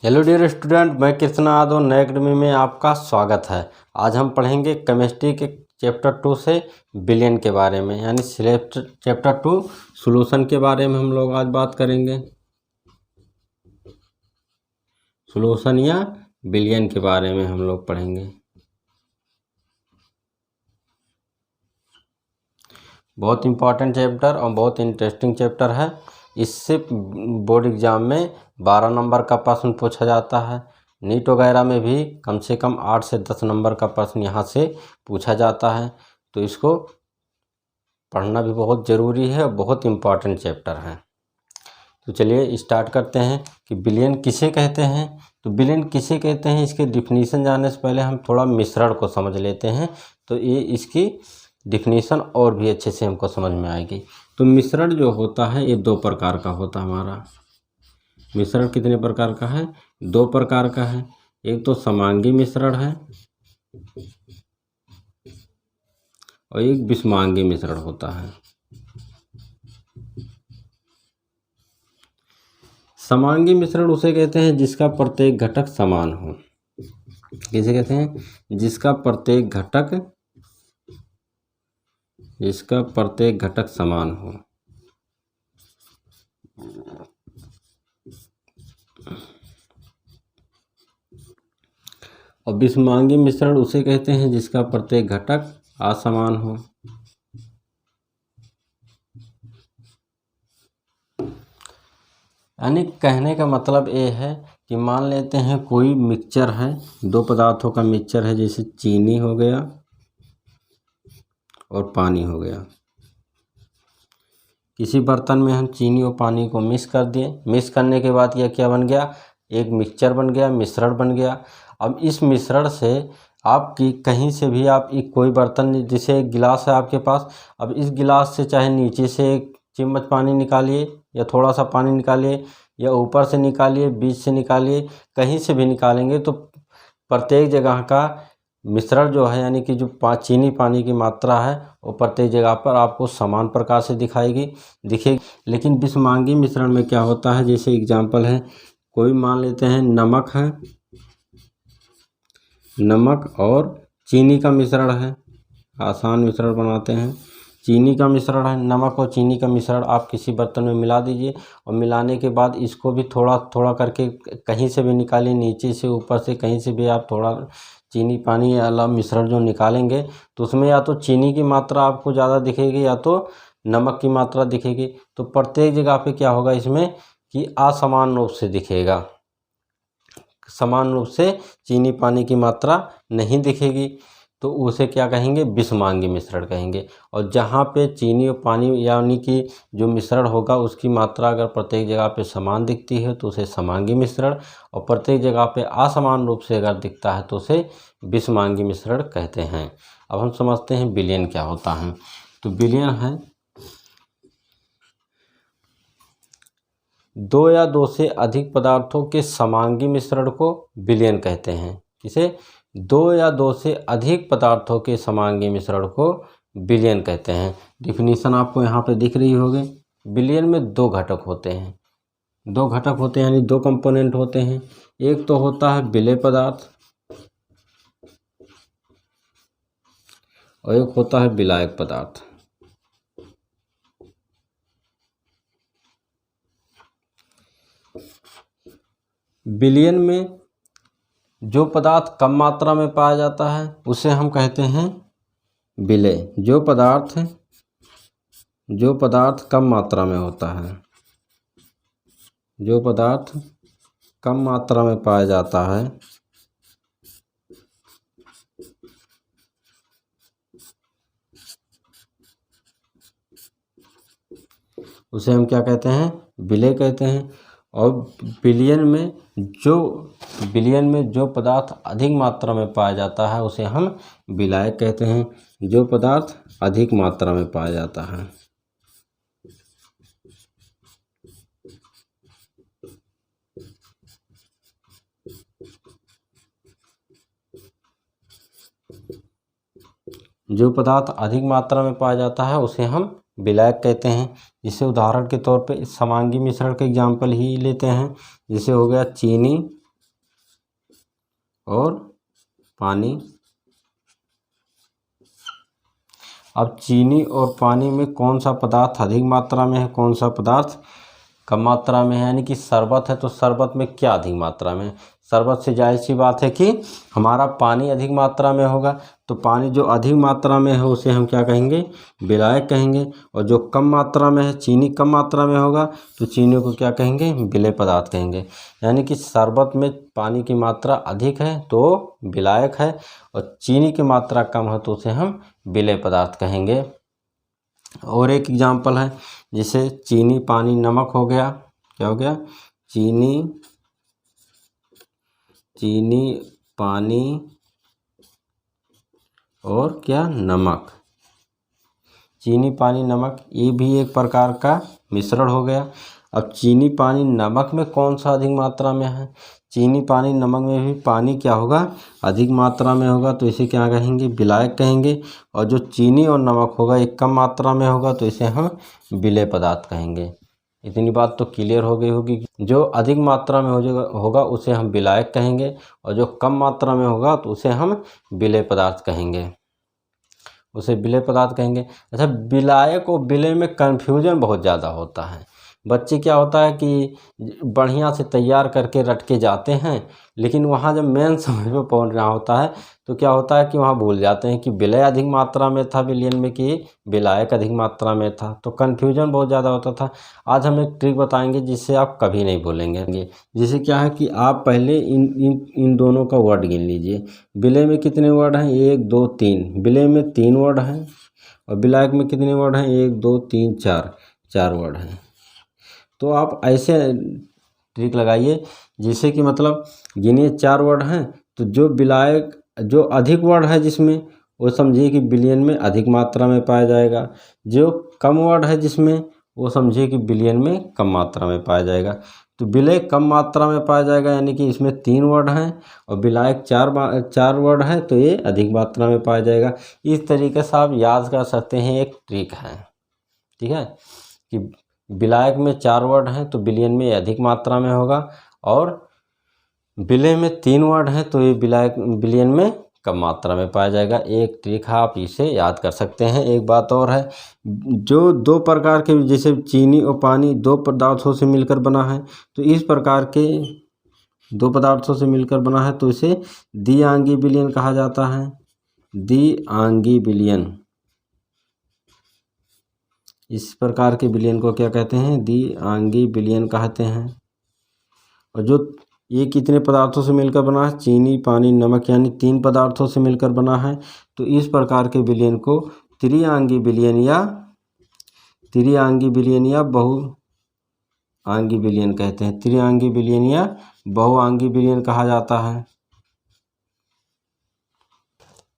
Hello dear student, मैं कृष्णा यादव नए academy में आपका स्वागत है। आज हम पढ़ेंगे केमिस्ट्री के चैप्टर 2 से बिलियन के बारे में, यानी चैप्टर 2 सॉल्यूशन के बारे में हम लोग आज बात करेंगे। सॉल्यूशन या बिलियन के बारे में हम लोग पढ़ेंगे। बहुत इंपॉर्टेंट चैप्टर और बहुत इंटरेस्टिंग चैप्टर है। इससे बोर्ड एग्ज़ाम में 12 नंबर का प्रश्न पूछा जाता है। नीट वगैरह में भी कम से कम 8 से 10 नंबर का प्रश्न यहाँ से पूछा जाता है। तो इसको पढ़ना भी बहुत ज़रूरी है और बहुत इम्पॉर्टेंट चैप्टर है। तो चलिए स्टार्ट करते हैं कि बिलियन किसे कहते हैं। तो बिलियन किसे कहते हैं, इसके डिफिनीशन जानने से पहले हम थोड़ा मिश्रण को समझ लेते हैं, तो ये इसकी डिफिनीशन और भी अच्छे से हमको समझ में आएगी। तो मिश्रण जो होता है ये 2 प्रकार का होता है हमारा। मिश्रण कितने प्रकार का है? 2 प्रकार का है। एक तो समांगी मिश्रण है और एक विषमांगी मिश्रण होता है। समांगी मिश्रण उसे कहते हैं जिसका प्रत्येक घटक समान हो। किसे कहते हैं? जिसका प्रत्येक घटक समान हो। और विषमांगी मिश्रण उसे कहते हैं जिसका प्रत्येक घटक असमान हो। यानी कहने का मतलब ये है कि मान लेते हैं कोई मिक्सचर है, 2 पदार्थों का मिक्सचर है, जैसे चीनी हो गया और पानी हो गया। किसी बर्तन में हम चीनी और पानी को मिक्स कर दिए। मिक्स करने के बाद यह क्या बन गया? एक मिक्सचर बन गया, मिश्रण बन गया। अब इस मिश्रण से आपकी कहीं से भी आप एक कोई बर्तन, जैसे एक गिलास है आपके पास, अब इस गिलास से चाहे नीचे से एक चम्मच पानी निकालिए या थोड़ा सा पानी निकालिए या ऊपर से निकालिए, बीच से निकालिए, कहीं से भी निकालेंगे तो प्रत्येक जगह का मिश्रण जो है, यानी कि जो चीनी पानी की मात्रा है वो प्रत्येक जगह पर आपको समान प्रकार से दिखेगी। लेकिन विषमांगी मिश्रण में क्या होता है, जैसे एग्जांपल है, कोई मान लेते हैं नमक है, नमक और चीनी का मिश्रण है। आसान मिश्रण बनाते हैं। चीनी का मिश्रण है, नमक और चीनी का मिश्रण आप किसी बर्तन में मिला दीजिए और मिलाने के बाद इसको भी थोड़ा थोड़ा करके कहीं से भी निकालिए, नीचे से ऊपर से कहीं से भी आप थोड़ा चीनी पानी वाला मिश्रण जो निकालेंगे तो उसमें या तो चीनी की मात्रा आपको ज़्यादा दिखेगी या तो नमक की मात्रा दिखेगी। तो प्रत्येक जगह पे क्या होगा इसमें कि असमान रूप से दिखेगा, समान रूप से चीनी पानी की मात्रा नहीं दिखेगी। तो उसे क्या कहेंगे? विषमांगी मिश्रण कहेंगे। और जहाँ पे चीनी और पानी यानी कि जो मिश्रण होगा उसकी मात्रा अगर प्रत्येक जगह पे समान दिखती है तो उसे समांगी मिश्रण, और प्रत्येक जगह पे असमान रूप से अगर दिखता है तो उसे विषमांगी मिश्रण कहते हैं। अब हम समझते हैं बिलियन क्या होता है। तो बिलियन है 2 या 2 से अधिक पदार्थों के समांगी मिश्रण को बिलियन कहते हैं। किसे? 2 या 2 से अधिक पदार्थों के समांगी मिश्रण को बिलियन कहते हैं। डिफिनीशन आपको यहाँ पे दिख रही होगी। बिलियन में 2 घटक होते हैं। 2 घटक होते हैं यानी 2 कंपोनेंट होते हैं। एक तो होता है विलेय पदार्थ और एक होता है विलायक पदार्थ। बिलियन में जो पदार्थ कम मात्रा में पाया जाता है उसे हम कहते हैं विलेय। जो पदार्थ कम मात्रा में होता है, जो पदार्थ कम मात्रा में पाया जाता है उसे हम क्या कहते हैं? विलेय कहते हैं। और बिलियन में जो पदार्थ अधिक मात्रा में पाया जाता है उसे हम विलायक कहते हैं। जो पदार्थ अधिक मात्रा में पाया जाता है। जो पदार्थ अधिक मात्रा में पाया जाता है उसे हम विलायक कहते हैं। जिसे उदाहरण के तौर पे समांगी मिश्रण के एग्जाम्पल ही लेते हैं। जैसे हो गया चीनी और पानी। अब चीनी और पानी में कौन सा पदार्थ अधिक मात्रा में है, कौन सा पदार्थ कम मात्रा में है? यानी कि शरबत है तो शरबत में क्या अधिक मात्रा में है? शरबत से जाहिर सी बात है कि हमारा पानी अधिक मात्रा में होगा। तो पानी जो अधिक मात्रा में है उसे हम क्या कहेंगे? विलायक कहेंगे। और जो कम मात्रा में है, चीनी कम मात्रा में होगा तो चीनी को क्या कहेंगे? विलेय पदार्थ कहेंगे। यानी कि शरबत में पानी की मात्रा अधिक है तो विलायक है, और चीनी की मात्रा कम है तो उसे हम विलेय पदार्थ कहेंगे। और एक एग्जाम्पल है, जैसे चीनी पानी नमक हो गया। क्या हो गया? चीनी पानी और क्या? नमक। चीनी पानी नमक ये भी एक प्रकार का मिश्रण हो गया। अब चीनी पानी नमक में कौन सा अधिक मात्रा में है? चीनी पानी नमक में भी पानी क्या होगा? अधिक मात्रा में होगा, तो इसे क्या कहेंगे? विलायक कहेंगे। और जो चीनी और नमक होगा एक कम मात्रा में होगा तो इसे हम विलेय पदार्थ कहेंगे। इतनी बात तो क्लियर हो गई होगी। जो अधिक मात्रा में होगा उसे हम विलायक कहेंगे, और जो कम मात्रा में होगा तो उसे हम विलेय पदार्थ कहेंगे। अच्छा, विलायक और विलेय में कन्फ्यूजन बहुत ज़्यादा होता है। बच्चे क्या होता है कि बढ़िया से तैयार करके रट के जाते हैं, लेकिन वहाँ जब मेन समझ में पहुँच रहा होता है तो क्या होता है कि वहाँ भूल जाते हैं कि विलेय अधिक मात्रा में था विलयन में कि विलायक अधिक मात्रा में था। तो कन्फ्यूजन बहुत ज़्यादा होता था। आज हम एक ट्रिक बताएंगे जिससे आप कभी नहीं भूलेंगे। जैसे क्या है कि आप पहले इन दोनों का वर्ड गिन लीजिए। विलेय में कितने वर्ड हैं? 1 2 3। विलेय में 3 वर्ड हैं। और विलायक में कितने वर्ड हैं? 1 2 3 4 वर्ड हैं। तो आप ऐसे ट्रिक लगाइए जिससे कि मतलब गिनिए 4 वर्ड हैं तो जो विलायक जो अधिक वर्ड है जिसमें वो समझिए कि बिलियन में अधिक मात्रा में पाया जाएगा। जो कम वर्ड है जिसमें वो समझिए कि बिलियन में कम मात्रा में पाया जाएगा। तो विलेय कम मात्रा में पाया जाएगा, यानी कि इसमें 3 वर्ड हैं, और विलायक 4 वर्ड है तो ये अधिक मात्रा में पाया जाएगा। इस तरीके से आप याद कर सकते हैं, एक ट्रिक है। ठीक है कि विलायक में 4 वर्ड हैं तो बिलियन में अधिक मात्रा में होगा, और विलेय में 3 वर्ड हैं तो ये बिलियन में कम मात्रा में पाया जाएगा। एक ट्रिक है, आप इसे याद कर सकते हैं। एक बात और है, जो 2 प्रकार के जैसे चीनी और पानी 2 पदार्थों से मिलकर बना है, तो इस प्रकार के 2 पदार्थों से मिलकर बना है तो इसे द्विआंगी विलयन कहा जाता है। द्विआंगी विलयन, इस प्रकार के विलयन को क्या कहते हैं? द्विआंगी विलयन कहते हैं। और जो ये कितने पदार्थों से मिलकर बना है? चीनी पानी नमक, यानी 3 पदार्थों से मिलकर बना है। तो इस प्रकार के विलयन को त्रिआंगी विलयन या बहुआंगी विलयन कहते हैं। त्रिआंगी विलयन या बहुआंगी विलयन कहा जाता है।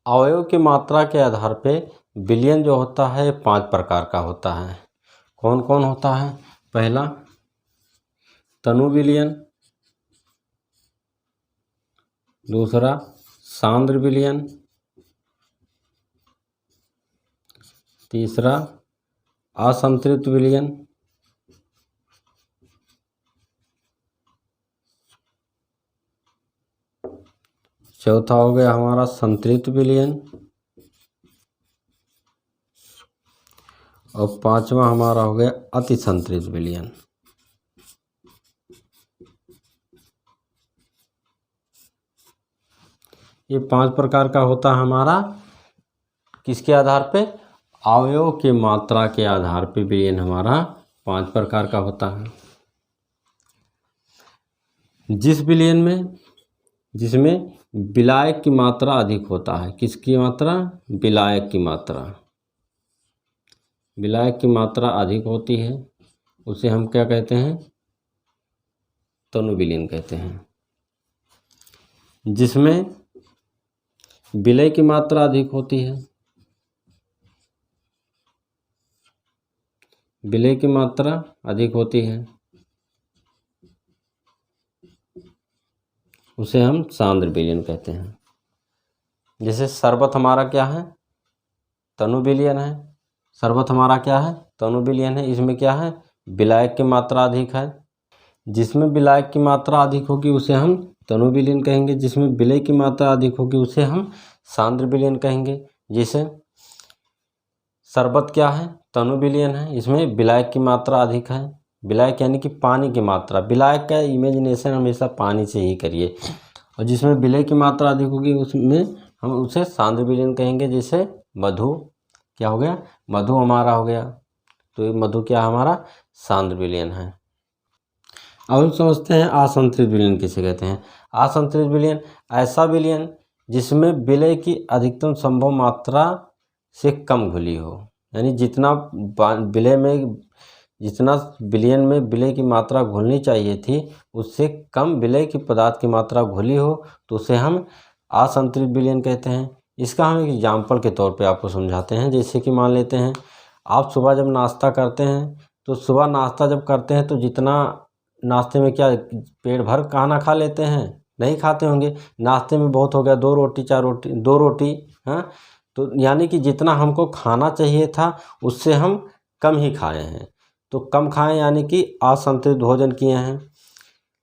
अवयव की मात्रा के आधार पे विलयन जो होता है 5 प्रकार का होता है। कौन कौन होता है? पहला तनु विलयन, दूसरा सांद्र विलयन, तीसरा असंतृप्त विलयन, चौथा हो गया हमारा संतृप्त विलयन, और 5वां हमारा हो गया अति संतृप्त विलयन। ये 5 प्रकार का होता है हमारा। किसके आधार पे? अवयव के मात्रा के आधार पे विलयन हमारा 5 प्रकार का होता है। जिस विलयन में जिसमें विलायक की मात्रा अधिक होता है। किसकी मात्रा? विलायक की मात्रा। विलायक की मात्रा अधिक होती है उसे हम क्या कहते हैं? तनु विलयन कहते हैं। जिसमें विलेय की मात्रा अधिक होती है, विलेय की मात्रा अधिक होती है, उसे हम सांद्र विलयन कहते हैं। जैसे शरबत हमारा क्या है? तनु विलयन है। शरबत हमारा क्या है? तनु विलयन है। इसमें क्या है? विलायक की मात्रा अधिक है। जिसमें विलायक की मात्रा अधिक होगी उसे हम तनु विलयन कहेंगे। जिसमें विलय की मात्रा अधिक होगी उसे हम सांद्र विलयन कहेंगे। जैसे शरबत क्या है, तनु विलयन है, इसमें विलायक की मात्रा अधिक है। विलायक यानी कि पानी की मात्रा, विलायक का इमेजिनेशन हमेशा पानी से ही करिए। और जिसमें विलय की मात्रा अधिक होगी उसमें हम उसे सांद्र विलयन कहेंगे। जैसे मधु क्या हो गया, मधु हमारा हो गया, तो ये मधु क्या हमारा सांद्र विलयन है। अब हम समझते हैं असंतृप्त विलयन किसे कहते हैं। असंतृप्त विलयन ऐसा विलयन जिसमें विलय की अधिकतम संभव मात्रा से कम घुली हो, यानी जितना विलयन में विलय की मात्रा घुलनी चाहिए थी उससे कम विलय की पदार्थ की मात्रा घुली हो तो उसे हम असंतृप्त विलयन कहते हैं। इसका हम एक एग्जाम्पल के तौर पे आपको समझाते हैं। जैसे कि मान लेते हैं आप सुबह जब नाश्ता करते हैं तो सुबह नाश्ता जब करते हैं तो जितना नाश्ते में क्या पेट भर खाना खा लेते हैं, नहीं खाते होंगे। नाश्ते में बहुत हो गया, 2 रोटी 4 रोटी 2 रोटी, हाँ, तो यानी कि जितना हमको खाना चाहिए था उससे हम कम ही खाए हैं। तो कम खाएं यानी कि असंतृप्त भोजन किए हैं।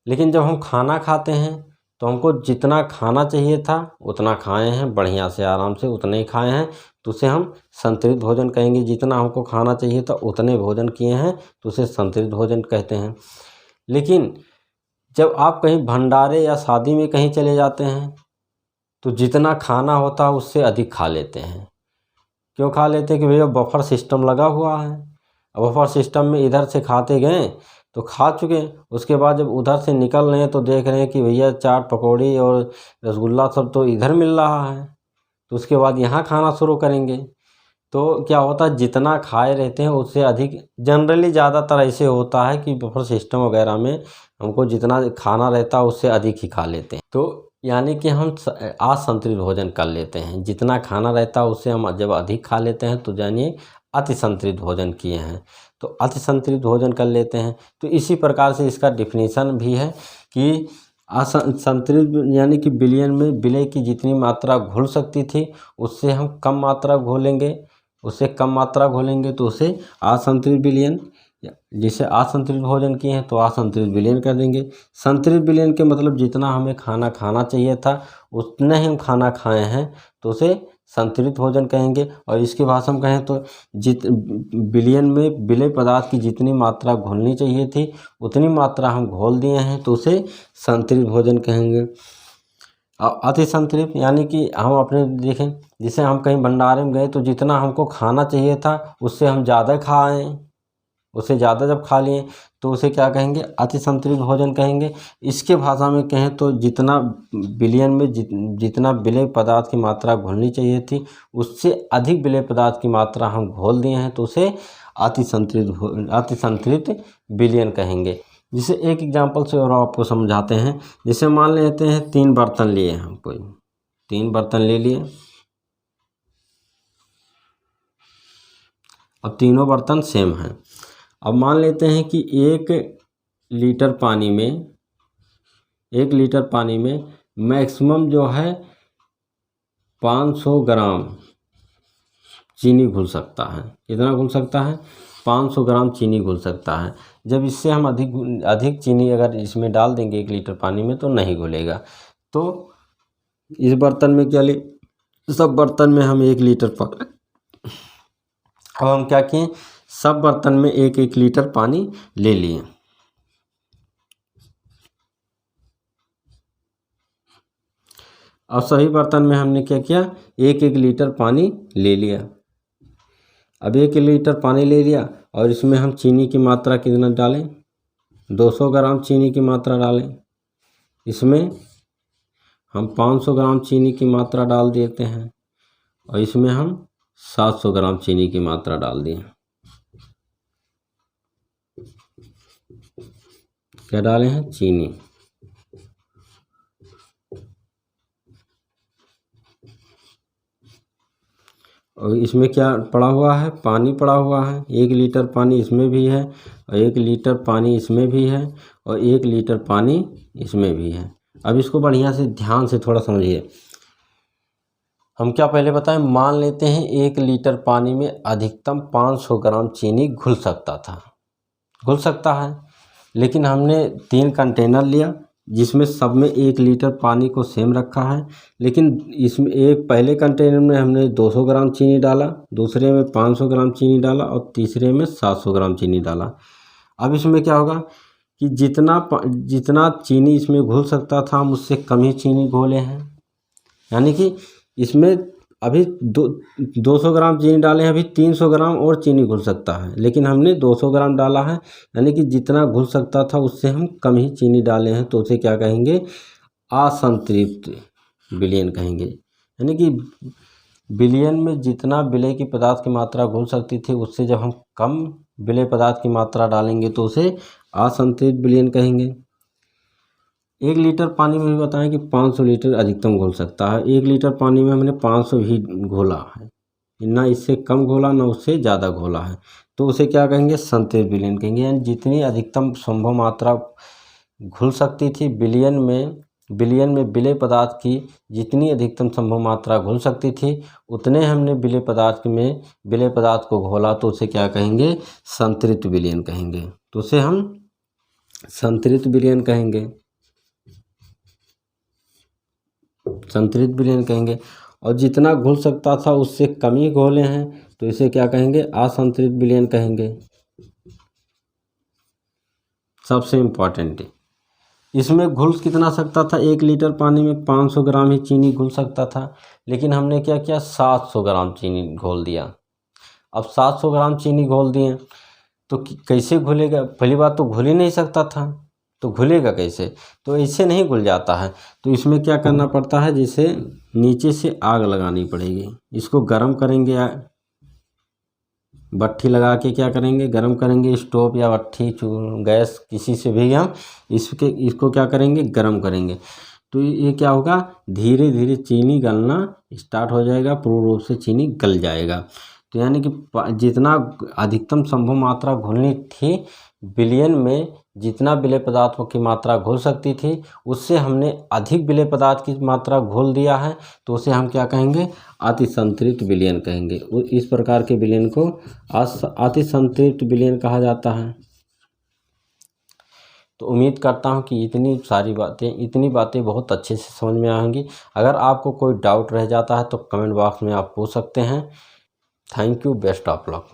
लेकिन जब हम खाना खाते हैं तो हमको जितना खाना चाहिए था उतना खाए हैं, बढ़िया से आराम से उतने ही खाए हैं, तो उसे हम संतृप्त भोजन कहेंगे। जितना हमको खाना चाहिए था उतने भोजन किए हैं तो उसे संतृप्त भोजन कहते हैं। लेकिन जब आप कहीं भंडारे या शादी में कहीं चले जाते हैं तो जितना खाना होता है उससे अधिक खा लेते हैं। क्यों खा लेते हैं कि भैया बफर सिस्टम लगा हुआ है। बफर सिस्टम में इधर से खाते गए तो खा चुके, उसके बाद जब उधर से निकल रहे हैं तो देख रहे हैं कि भैया चाट पकौड़ी और रसगुल्ला सब तो इधर मिल रहा है, तो उसके बाद यहाँ खाना शुरू करेंगे। तो क्या होता है, जितना खाए रहते हैं उससे अधिक, जनरली ज़्यादातर ऐसे होता है कि बफर सिस्टम वगैरह में हमको जितना खाना रहता है उससे अधिक ही खा लेते हैं। तो यानी कि हम असंतृप्त भोजन कर लेते हैं। जितना खाना रहता है उससे हम जब अधिक खा लेते हैं तो जानिए अति संतृप्त भोजन किए हैं, तो अति संतृप्त भोजन कर लेते हैं। तो इसी प्रकार से इसका डिफिनीशन भी है कि संतृप्त यानी कि विलयन में विलय की जितनी मात्रा घुल सकती थी उससे हम कम मात्रा घोलेंगे, उससे कम मात्रा घोलेंगे तो उसे असंतृप्त विलयन, जैसे असंतृप्त भोजन किए हैं तो असंतृप्त विलयन कर देंगे। संतृप्त विलयन के मतलब जितना हमें खाना खाना चाहिए था उतना ही हम खाना खाए हैं तो उसे संतृप्त भोजन कहेंगे। और इसकी भाषा में कहें तो विलयन में विलय पदार्थ की जितनी मात्रा घोलनी चाहिए थी उतनी मात्रा हम घोल दिए हैं तो उसे संतृप्त भोजन कहेंगे। अति संतृप्त यानी कि हम अपने देखें, जैसे हम कहीं भंडारे में गए तो जितना हमको खाना चाहिए था उससे हम ज़्यादा खाएँ, उससे ज़्यादा जब खा लिए तो उसे क्या कहेंगे, अति संतृप्त भोजन कहेंगे। इसके भाषा में कहें तो जितना विलयन में जितना विलय पदार्थ की मात्रा घुलनी चाहिए थी उससे अधिक विलय पदार्थ की मात्रा हम घोल दिए हैं तो उसे अति संतृप्त विलयन कहेंगे। जिसे एक एग्जांपल से और आपको समझाते हैं। जैसे मान लेते हैं 3 बर्तन लिए हम, कोई 3 बर्तन ले लिए। अब तीनों बर्तन सेम हैं। अब मान लेते हैं कि 1 लीटर पानी में मैक्सिमम जो है 500 ग्राम चीनी घुल सकता है। कितना घुल सकता है, 500 ग्राम चीनी घुल सकता है। जब इससे हम अधिक चीनी अगर इसमें डाल देंगे 1 लीटर पानी में तो नहीं घुलेगा। तो इस बर्तन में क्या ले, सब बर्तन में हम 1 लीटर पानी, अब हम क्या किए, सब बर्तन में 1-1 लीटर पानी ले लिए। अब सभी बर्तन में हमने क्या किया, 1-1 लीटर पानी ले लिया। अब 1 लीटर पानी ले लिया और इसमें हम चीनी की मात्रा कितना डालें, 200 ग्राम चीनी की मात्रा डालें। इसमें हम 500 ग्राम चीनी की मात्रा डाल देते हैं और इसमें हम 700 ग्राम चीनी की मात्रा डाल दिए। क्या डाले हैं, चीनी। और इसमें क्या पड़ा हुआ है, पानी पड़ा हुआ है। 1 लीटर पानी इसमें भी है और 1 लीटर पानी इसमें भी है और 1 लीटर पानी इसमें भी है। अब इसको बढ़िया से ध्यान से थोड़ा समझिए। हम क्या पहले बताएं, मान लेते हैं 1 लीटर पानी में अधिकतम 500 ग्राम चीनी घुल सकता है, लेकिन हमने 3 कंटेनर लिया जिसमें सब में 1 लीटर पानी को सेम रखा है, लेकिन इसमें एक पहले कंटेनर में हमने 200 ग्राम चीनी डाला, दूसरे में 500 ग्राम चीनी डाला और तीसरे में 700 ग्राम चीनी डाला। अब इसमें क्या होगा कि जितना चीनी इसमें घुल सकता था हम उससे कम ही चीनी घोले हैं, यानी कि इसमें अभी 200 ग्राम चीनी डाले हैं, अभी 300 ग्राम और चीनी घुल सकता है, लेकिन हमने 200 ग्राम डाला है, यानी कि जितना घुल सकता था उससे हम कम ही चीनी डाले हैं, तो उसे क्या कहेंगे, असंतृप्त विलयन कहेंगे। यानी कि विलयन में जितना विलय की पदार्थ की मात्रा घुल सकती थी उससे जब हम कम विलय पदार्थ की मात्रा डालेंगे तो उसे असंतृप्त विलयन कहेंगे। 1 लीटर पानी में भी बताएं कि 500 लीटर अधिकतम घुल सकता है। 1 लीटर पानी में हमने 500 ही घोला है, ना इससे कम घोला ना उससे ज़्यादा घोला है, तो उसे क्या कहेंगे, संतृप्त विलयन कहेंगे। यानी जितनी अधिकतम संभव मात्रा घुल सकती थी विलयन में विलय पदार्थ की जितनी अधिकतम संभव मात्रा घुल सकती थी उतने हमने विलय पदार्थ को घोला, तो उसे क्या कहेंगे, संतृप्त विलयन कहेंगे। तो उसे हम संतृप्त विलयन कहेंगे, संतृप्त विलयन कहेंगे। और जितना घुल सकता था उससे कम ही घोले हैं तो इसे क्या कहेंगे, असंतृप्त विलयन कहेंगे। सबसे इम्पॉर्टेंट इसमें घुल कितना सकता था, 1 लीटर पानी में 500 ग्राम ही चीनी घुल सकता था, लेकिन हमने क्या किया, 700 ग्राम चीनी घोल दिया। अब 700 ग्राम चीनी घोल दिए तो कैसे घुलेगा, पहली बात तो घुल ही नहीं सकता था, तो घुलेगा कैसे, तो ऐसे नहीं घुल जाता है। तो इसमें क्या करना पड़ता है, जैसे नीचे से आग लगानी पड़ेगी, इसको गर्म करेंगे, भट्ठी लगा के क्या करेंगे, गर्म करेंगे, स्टोव या भट्ठी गैस किसी से भी हम इसको क्या करेंगे, गर्म करेंगे। तो ये क्या होगा, धीरे धीरे चीनी गलना स्टार्ट हो जाएगा, पूर्ण रूप से चीनी गल जाएगा। तो यानी कि जितना अधिकतम संभव मात्रा घुलनी थी विलयन में, जितना विलय पदार्थों की मात्रा घुल सकती थी उससे हमने अधिक विलय पदार्थ की मात्रा घोल दिया है, तो उसे हम क्या कहेंगे, अतिसंतृप्त विलयन कहेंगे। इस प्रकार के विलयन को अतिसंतृप्त विलयन कहा जाता है। तो उम्मीद करता हूँ कि इतनी बातें बहुत अच्छे से समझ में आएंगी। अगर आपको कोई डाउट रह जाता है तो कमेंट बॉक्स में आप पूछ सकते हैं। Thank you, best of luck.